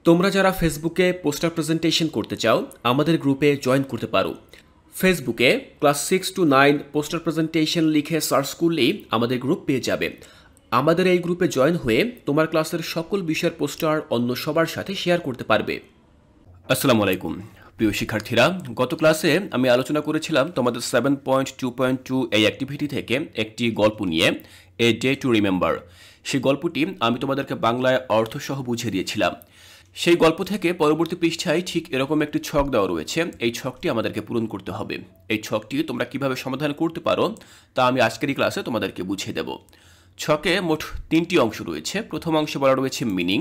তোমরা যারা ফেসবুকে পোস্টার প্রেজেন্টেশন করতে চাও আমাদের গ্রুপে জয়েন করতে পারো। ফেসবুকে ক্লাস 6 to 9 পোস্টার প্রেজেন্টেশন লিখে সার্চ করলেই আমাদের গ্রুপ পেয়ে যাবে। আমাদের এই গ্রুপে জয়েন হয়ে তোমার ক্লাসের সকল বিষয়ের পোস্টার অন্য সবার সাথে শেয়ার করতে পারবে। আসসালামু আলাইকুম প্রিয় শিক্ষার্থীরা, গত ক্লাসে আমি আলোচনা করেছিলাম তোমাদের 7.2.2 এই অ্যাক্টিভিটি থেকে একটি গল্প নিয়ে, এ ডে টু রিমেম্বার। সেই গল্পটি আমি তোমাদেরকে বাংলায় অর্থসহ বুঝিয়ে দিয়েছিলাম। সেই গল্প থেকে পরবর্তী পৃষ্ঠায় ঠিক এরকম একটি ছক দেওয়া রয়েছে। এই ছকটি আমাদেরকে পূরণ করতে হবে। এই ছকটি তোমরা কিভাবে সমাধান করতে পারো তা আমি আজকের এই ক্লাসে তোমাদেরকে বুঝিয়ে দেব। ছকে মোট 3টি অংশ রয়েছে। প্রথম অংশে বলা রয়েছে মিনিং।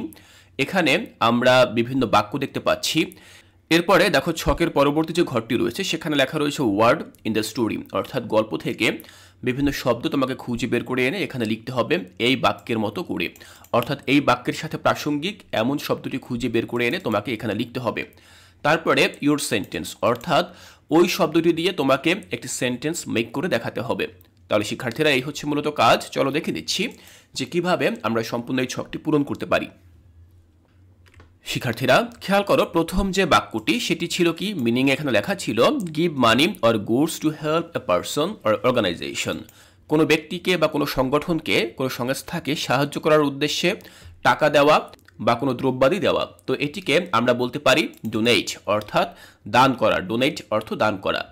এখানে আমরা বিভিন্ন বাক্য দেখতে পাচ্ছি। এরপরে দেখো ছকের পরবর্তী যে ঘরটি রয়েছে সেখানে লেখা রয়েছে ওয়ার্ড ইন দ্য স্টোরি, অর্থাৎ গল্প থেকে বিভিন্ন শব্দ তোমাকে খুঁজে বের করে এনে এখানে লিখতে হবে এই বাক্যের মতো করে, অর্থাৎ এই বাক্যের সাথে প্রাসঙ্গিক এমন শব্দটি খুঁজে বের করে এনে তোমাকে এখানে লিখতে হবে। তারপরে ইউর সেন্টেন্স, অর্থাৎ ওই শব্দটি দিয়ে তোমাকে একটি সেন্টেন্স মেক করে দেখাতে হবে। তাহলে শিক্ষার্থীরা এই হচ্ছে মূলত কাজ। চলো দেখে দিচ্ছি যে কিভাবে আমরা সম্পূর্ণ এই ছকটি পূরণ করতে পারি। শিক্ষার্থীরা খেয়াল করো, প্রথম যে বাক্যটি সেটি ছিল কি, মিনিং এখানে লেখা ছিল give money or goods to help a person or organisation. কোনো ব্যক্তিকে বা কোনো সংগঠনকে, কোনো সংস্থাকে সাহায্য করার উদ্দেশ্যে টাকা দেওয়া বা কোনো দ্রব্যাদি দেওয়া। তো এটিকে আমরা বলতে পারি ডোনেট, অর্থাৎ দান করা। ডোনেট অর্থ দান করা।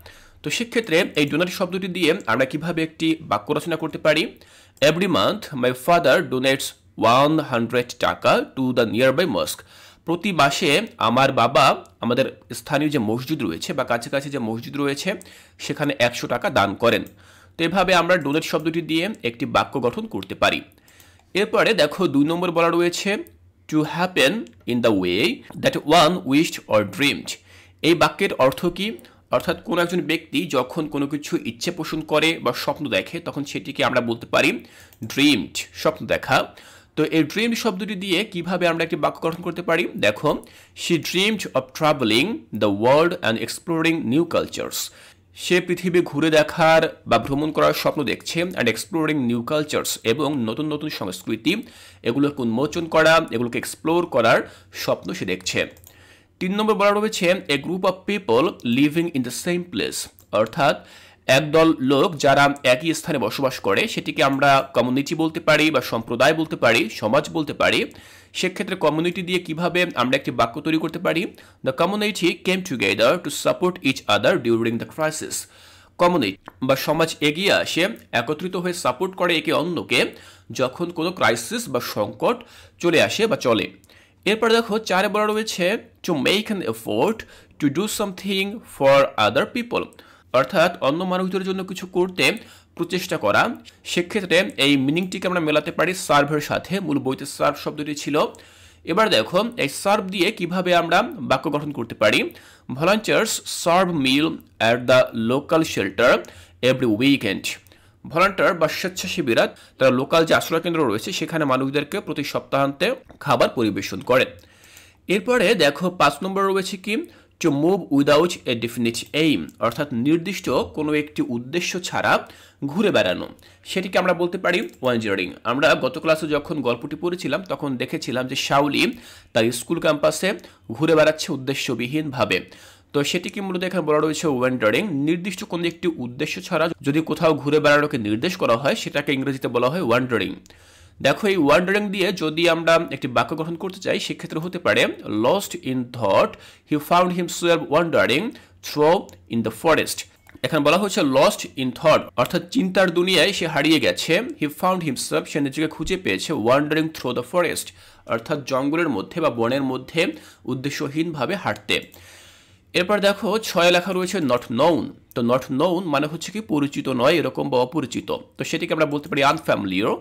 তো সেক্ষেত্রে এই ডোনেট শব্দটি দিয়ে আমরা কিভাবে একটি বাক্য রচনা করতে পারি। Every month my father donates 100 টাকা টু দ্য নিয়ারবাই মস্ক। প্রতি মাসে আমার বাবা আমাদের স্থানীয় যে মসজিদ রয়েছে বা কাছাকাছি যে মসজিদ রয়েছে সেখানে 100 টাকা দান করেন। তো এভাবে আমরা ডোনেট শব্দটি দিয়ে একটি বাক্য গঠন করতে পারি। এরপরে দেখো 2 নম্বর বলা রয়েছে to happen in the way that one wished or dreamed. এই বাক্যের অর্থ কি, অর্থাৎ কোনো একজন ব্যক্তি যখন কোনো কিছু ইচ্ছে পোষণ করে বা স্বপ্ন দেখে তখন সেটিকে আমরা বলতে পারি ড্রিমড, স্বপ্ন দেখা। তো এই ড্রিম শব্দটি দিয়ে কিভাবে আমরা একটি বাক্য গঠন করতে পারি। দেখো, she dreamed of travelling the world and exploring new cultures. সে পৃথিবী ঘুরে দেখার বা ভ্রমণ করার স্বপ্ন দেখছে, অ্যান্ড এক্সপ্লোরিং নিউ কালচার্স, এবং নতুন নতুন সংস্কৃতি এগুলোকে উন্মোচন করা, এগুলোকে এক্সপ্লোর করার স্বপ্ন সে দেখছে। 3 নম্বর বলা রয়েছে a group of people living in the same place, অর্থাৎ একদল লোক যারা একই স্থানে বসবাস করে সেটিকে আমরা কমিউনিটি বলতে পারি বা সম্প্রদায় বলতে পারি, সমাজ বলতে পারি। সেক্ষেত্রে কমিউনিটি দিয়ে কিভাবে আমরা একটি বাক্য তৈরি করতে পারি। The community came together to support each other during the crisis. Community বা সমাজ এগিয়ে আসে, একত্রিত হয়ে সাপোর্ট করে একে অন্যকে যখন কোনো ক্রাইসিস বা সংকট চলে আসে বা চলে। এরপর দেখো 4 বলা রয়েছে to make an effort to do something for other people, অর্থাৎ অন্য মানুষদের জন্য কিছু করতে প্রচেষ্টা করা। সেক্ষেত্রে এই মিনিংটিকে আমরা মেলাতে পারি সার্ভের সাথে। মূল বইতে সার্ভ শব্দটি ছিল। এবার দেখো এই সার্ভ দিয়ে কিভাবে আমরা বাক্য গঠন করতে পারি। Volunteers serve meal at the local shelter every weekend. Volunteer বা স্বেচ্ছাসেবীরা তারা লোকাল যে আশ্রয় কেন্দ্র রয়েছে সেখানে মানুষদেরকে প্রতি সপ্তাহান্তে খাবার পরিবেশন করে। এরপরে দেখো 5 নম্বর রয়েছে কি to move without a definite aim, অর্থাৎ নির্দিষ্ট কোনো একটি উদ্দেশ্য ছাড়া ঘুরে বেড়ানো। সেটিকে আমরা বলতে পারি ওয়ান্ডারিং। আমরা গত ক্লাসে যখন গল্পটি পড়েছিলাম তখন দেখেছিলাম যে শাওলি তার স্কুল ক্যাম্পাসে ঘুরে বেড়াচ্ছে উদ্দেশ্যবিহীনভাবে। তো সেটিকে মূলত এখানে বলা রয়েছে ওয়ান্ডারিং। নির্দিষ্ট কোনো একটি উদ্দেশ্য ছাড়া যদি কোথাও ঘুরে বেড়ানোকে নির্দেশ করা হয় সেটাকে ইংরেজিতে বলা হয় ওয়ান্ডারিং। দেখো এই ওয়ান্ডারিং দিয়ে যদি আমরা একটি বাক্য গঠন করতে চাই সেক্ষেত্রে হতে পারে lost in thought he found himself wandering through in the forest. এখানে বলা হচ্ছে লস্ট ইন থট, অর্থাৎ চিন্তার দুনিয়ায় সে হারিয়ে গেছে। হি ফাউন্ড হিমসেলফ, সে নিজেকে খুঁজে পেয়েছে ওয়ান্ডারিং থ্রু দ্য ফরেস্ট, অর্থাৎ জঙ্গলের মধ্যে বা বনের মধ্যে উদ্দেশ্যহীনভাবে হাঁটতে। এরপর দেখো 6 লেখা রয়েছে নট নোন। তো নট নোন মানে হচ্ছে কি পরিচিত নয় এরকম বা অপরিচিত। তো সেটিকে আমরা বলতে পারি আনফ্যামিলিয়ার।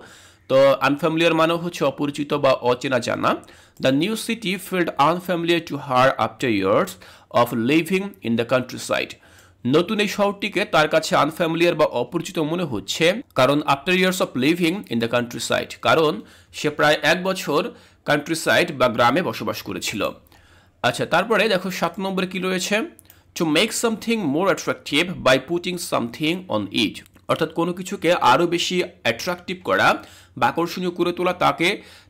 তো আনফ্যামিলিয়ার মানে হচ্ছে অপরিচিত বা অচেনা জানা। The new city field unfamiliar to her after years of living in the country side. নতুন এই শহরটিকে তার কাছে আনফ্যামিলিয়ার বা অপরিচিত মনে হচ্ছে, কারণ after years of living in the country side, কারণ সে প্রায় 1 বছর কান্ট্রি সাইড বা গ্রামে বসবাস করেছিল। আচ্ছা, তারপরে দেখো 7 নম্বরে কি রয়েছে to make something more attractive by putting something on it, অর্থাৎ কোনো কিছুকে আরও বেশি অ্যাট্রাকটিভ করা বা আকর্ষণীয় করে তোলা, তাকে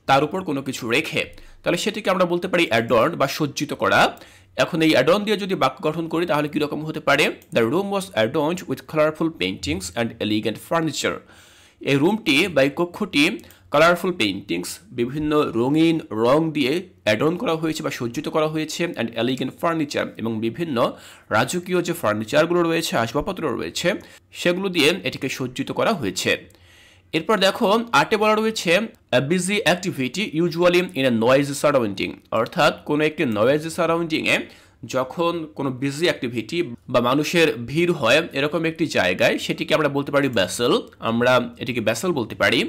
তার উপর কোনো কিছু রেখে। তাহলে সেটিকে আমরা বলতে পারি অ্যাডর্ন বা সজ্জিত করা। এখন এই অ্যাডর্ন দিয়ে যদি বাক্য গঠন করি তাহলে কীরকম হতে পারে? The room was adorned with colourful paintings and elegant furniture. এই রুমটি বা এই কক্ষটি কালারফুল পেইন্টিংস, বিভিন্ন রঙিন রং দিয়ে অ্যাডর্ন করা হয়েছে বা সজ্জিত করা হয়েছে, অ্যান্ড এলিগেন্ট ফার্নিচার, এবং বিভিন্ন রাজকীয় যে ফার্নিচারগুলো রয়েছে, আসবাবপত্র রয়েছে, সেগুলো দিয়ে এটিকে সজ্জিত করা হয়েছে। এরপর দেখো 8 বলা রয়েছে আ busy activity usually in a noisy surrounding, অর্থাৎ কোনো একটি নয়েজি সারাউন্ডিংয়ে যখন কোনো বিজি অ্যাক্টিভিটি বা মানুষের ভিড় হয় এরকম একটি জায়গায়, সেটিকে আমরা বলতে পারি ব্যাসেল। আমরা এটিকে ব্যাসেল বলতে পারি।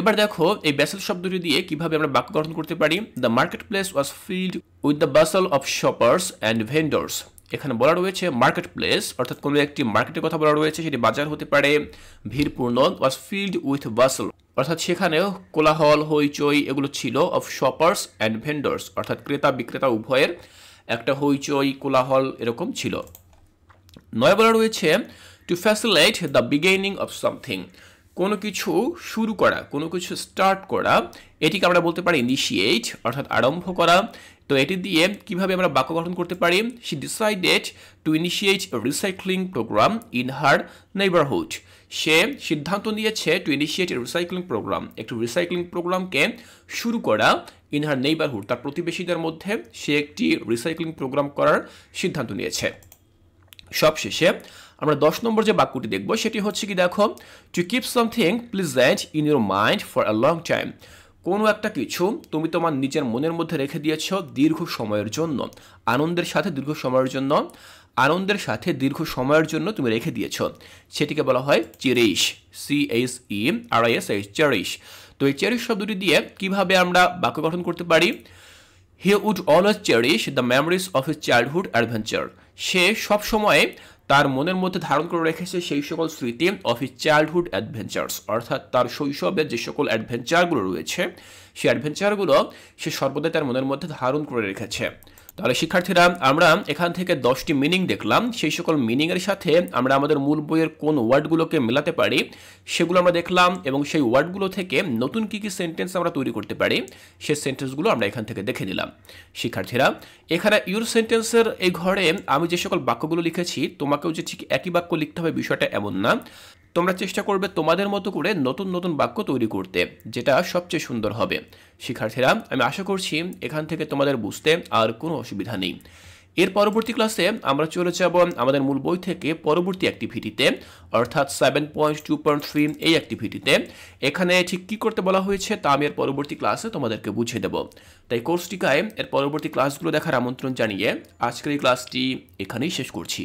এবার দেখো এই ব্যাসেল শব্দটি দিয়ে কিভাবে আমরা বাক্য গঠন করতে পারি? The market place was filled with the bustle of shoppers and vendors. এখানে বলা রয়েছে মার্কেট প্লেস, অর্থাৎ কোনো একটি মার্কেটের কথা বলা রয়েছে, সেটি বাজার হতে পারে, ভিড়পূর্ণ। ওয়াজ ফিল্ড উইথ বাসল, অর্থাৎ সেখানেও কোলাহল হইচই এগুলো ছিল। অফ শপার্স অ্যান্ড ভেন্ডর্স, অর্থাৎ ক্রেতা বিক্রেতা উভয়ের একটা হইচই কোলাহল এরকম ছিল। 9 বলা রয়েছে two facilitate the beginning of something, কোনো কিছু শুরু করা, কোনো কিছু স্টার্ট করা, এটিকে আমরা বলতে পারি ইনিশিয়েট, অর্থাৎ আরম্ভ করা। তো এটি দিয়ে কিভাবে আমরা বাক্য গঠন করতে পারি? She decided to initiate a recycling programme in her neighbourhood. সে সিদ্ধান্ত নিয়েছে to initiate a recycling programme, একটি রিসাইক্লিং প্রোগ্রামকে শুরু করা, ইন হার নেইবারহুড, তার প্রতিবেশীদের মধ্যে সে একটি রিসাইক্লিং প্রোগ্রাম করার সিদ্ধান্ত নিয়েছে। সবশেষে আমরা 10 নম্বর যে বাক্যটি দেখব সেটি হচ্ছে কি, দেখো to keep something pleasant in your mind for a long time, কোনো একটা কিছু তুমি তোমার নিজের মনের মধ্যে রেখে দিয়েছ দীর্ঘ সময়ের জন্য, আনন্দের সাথে দীর্ঘ সময়ের জন্য, আনন্দের সাথে দীর্ঘ সময়ের জন্য তুমি রেখে দিয়েছ, সেটিকে বলা হয় চেরিশ, CHERISH, চেরিশ। তো এই চেরিশ শব্দটি দিয়ে কিভাবে আমরা বাক্য গঠন করতে পারি? He would always cherish the memories of his childhood adventure, সে সবসময় তার মনের মধ্যে ধারণ করে রেখেছে সেই সকল স্মৃতি অফ হিজ চাইল্ডহুড অ্যাডভেঞ্চার্স, অর্থাৎ তার শৈশবের যে সকল অ্যাডভেঞ্চারগুলো রয়েছে সেই অ্যাডভেঞ্চারগুলো সে সর্বদাই তার মনের মধ্যে ধারণ করে রেখেছে। তাহলে শিক্ষার্থীরা আমরা এখান থেকে 10টি মিনিং দেখলাম। সেই সকল মিনিংয়ের সাথে আমরা আমাদের মূল বইয়ের কোন ওয়ার্ডগুলোকে মেলাতে পারি সেগুলো আমরা দেখলাম, এবং সেই ওয়ার্ডগুলো থেকে নতুন কী কী সেন্টেন্স আমরা তৈরি করতে পারি সেই সেন্টেন্সগুলো আমরা এখান থেকে দেখে নিলাম। শিক্ষার্থীরা এখানে ইউর সেন্টেন্সের এই ঘরে আমি যে সকল বাক্যগুলো লিখেছি তোমাকেও যে ঠিক একই বাক্য লিখতে হবে বিষয়টা এমন না। তোমরা চেষ্টা করবে তোমাদের মতো করে নতুন নতুন বাক্য তৈরি করতে, যেটা সবচেয়ে সুন্দর হবে। শিক্ষার্থীরা আমি আশা করছি এখান থেকে তোমাদের বুঝতে আর কোনো অসুবিধা নেই। এর পরবর্তী ক্লাসে আমরা চলে যাব আমাদের মূল বই থেকে পরবর্তী অ্যাক্টিভিটিতে, অর্থাৎ 7.2.3 এই অ্যাক্টিভিটিতে। এখানে ঠিক কী করতে বলা হয়েছে তা আমি এর পরবর্তী ক্লাসে তোমাদেরকে বুঝিয়ে দেব। তাই কোর্সটিকায় এর পরবর্তী ক্লাসগুলো দেখার আমন্ত্রণ জানিয়ে আজকের এই ক্লাসটি এখানেই শেষ করছি।